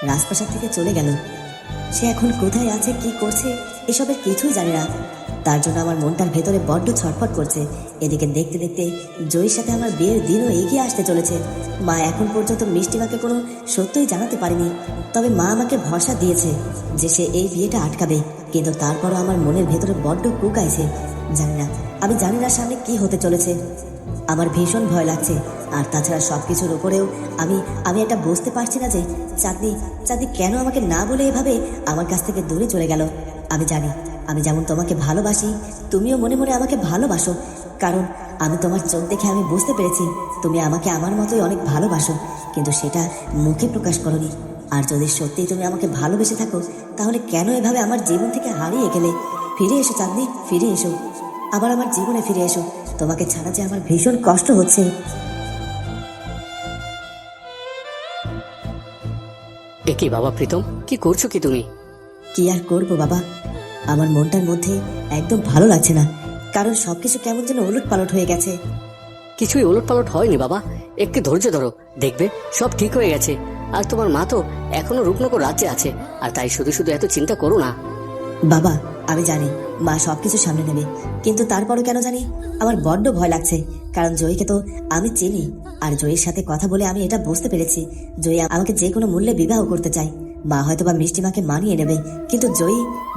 রাজপ্রাসাদ থেকে চলে গেল। সে এখন কোথায় আছে, কি করছে, এসবের কিছুই জানি না। তার জন্য আমার মনটার ভেতরে বড্ড ছটফট করছে। এদিকে দেখতে দেখতে জয়ীর সাথে আমার বিয়ের দিনও এগিয়ে আসতে চলেছে। মা এখন পর্যন্ত মিষ্টিমাকে কোনো সত্যই জানাতে পারেনি, তবে মা আমাকে ভরসা দিয়েছে যে সে এই বিয়েটা আটকাবে। কিন্তু তারপরও আমার মনের ভেতরে বড্ড কুকাইছে। আমি জানি না সামনে কি হতে চলেছে। আমার ভীষণ ভয় লাগছে। আর তাছাড়া সবকিছুর উপরেও আমি আমি এটা বুঝতে পারছি না যে চাঁদনি কেন আমাকে না বলে এভাবে আমার কাছ থেকে দূরে চলে গেল। আমি জানি আমি যেমন তোমাকে ভালোবাসি, তুমিও মনে মনে আমাকে ভালোবাসো। কারণ আমি তোমার চোখ দেখে আমি বুঝতে পেরেছি তুমি আমাকে আমার মতোই অনেক ভালোবাসো, কিন্তু সেটা মুখে প্রকাশ করোনি। আর যদি সত্যিই তুমি আমাকে ভালোবেসে থাকো, তাহলে কেন এভাবে আমার জীবন থেকে হারিয়ে গেলে? ফিরে এসো চাঁদনি, ফিরে এসো, আবার আমার জীবনে ফিরে এসো। তোমাকে ছাড়া যে আমার ভীষণ কষ্ট হচ্ছে। এ কি বাবা প্রীতম, কি করছো কি তুমি? কি আর করবো বাবা, আমার মনটার মধ্যে একদম ভালো লাগছে না। কারণ সবকিছু কেমন যেন ওলট পালট হয়ে গেছে। কিছুই ওলট পালট হয়নি বাবা, একটু ধৈর্য ধরো, দেখবে সব ঠিক হয়ে গেছে। আর তোমার মা তো এখনো রূপনগর রাজ্যে আছে, আর তাই শুধু শুধু এত চিন্তা করো না। বাবা আমি জানি মা সবকিছু সামনে নেবে, কিন্তু তারপরও কেন জানি আমার বড্ড ভয় লাগছে। কারণ জয়ীকে তো আমি চিনি, আর জয়ীর সাথে কথা বলে আমি এটা বুঝতে পেরেছি জয়ী আমাকে যে কোনো মূল্যে বিবাহ করতে চায়। মা হয়তো বা মিষ্টিমাকে মানিয়ে নেবে, কিন্তু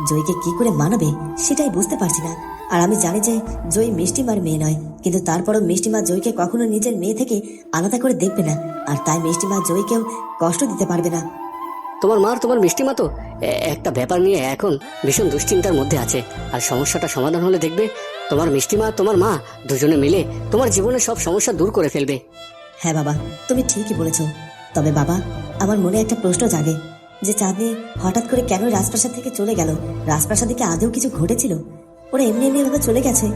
জয়ীকে কি করে মানাবে সেটাই বুঝতে পারছি না। আর আমি জানি যে জয়ী মিষ্টিমার মেয়ে নয়, কিন্তু তারপরও মিষ্টিমা জয়ীকে কখনো নিজের মেয়ে থেকে আলাদা করে দেখবে না। আর তাই মিষ্টিমা জয়ীকেও কষ্ট দিতে পারবে না। তোমার মা আর তোমার মিষ্টিমা তো একটা ব্যাপার নিয়ে এখন ভীষণ দুশ্চিন্তার মধ্যে আছে। আর সমস্যাটা সমাধান হলে দেখবে তোমার মিষ্টিমা তোমার মা দুজনে মিলে তোমার জীবনের সব সমস্যা দূর করে ফেলবে। হ্যাঁ বাবা, তুমি ঠিকই বলেছ। তবে বাবা, আমার মনে একটা প্রশ্ন জাগে যে চাঁদনি হঠাৎ করে কেন রাজপ্রাসাদ থেকে চলে গেল? রাজপ্রাসাদে কি আদৌ কিছু ঘটেছিল? ওরা এমনি এমনি ভাবে চলে গেছে,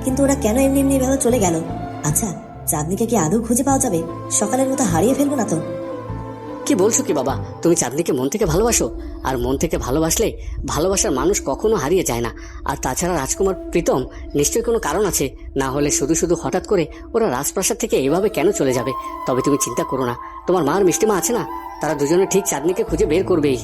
কিন্তু ওরা কেন এমনি এমনি ভাবে চলে গেল? আচ্ছা, চাঁদনিকে কি আদৌ খুঁজে পাওয়া যাবে? সকালের মতো হারিয়ে ফেলবো না তো? কি বলছো কি বাবা, তুমি চাঁদনিকে মন থেকে ভালোবাসো? আর মন থেকে ভালোবাসলে ভালোবাসার মানুষ কখনো হারিয়ে যায় না। আর তাছাড়া রাজকুমার প্রীতম নিশ্চয়ই কোনো কারণ আছে, না হলে শুধু শুধু হঠাৎ করে ওরা রাজপ্রাসাদ থেকে এইভাবে কেন চলে যাবে? তবে তুমি চিন্তা করো না, তোমার মা আর মিষ্টিমা আছে না, তারা দুজনে ঠিক চাঁদনিকে খুঁজে বের করবেই।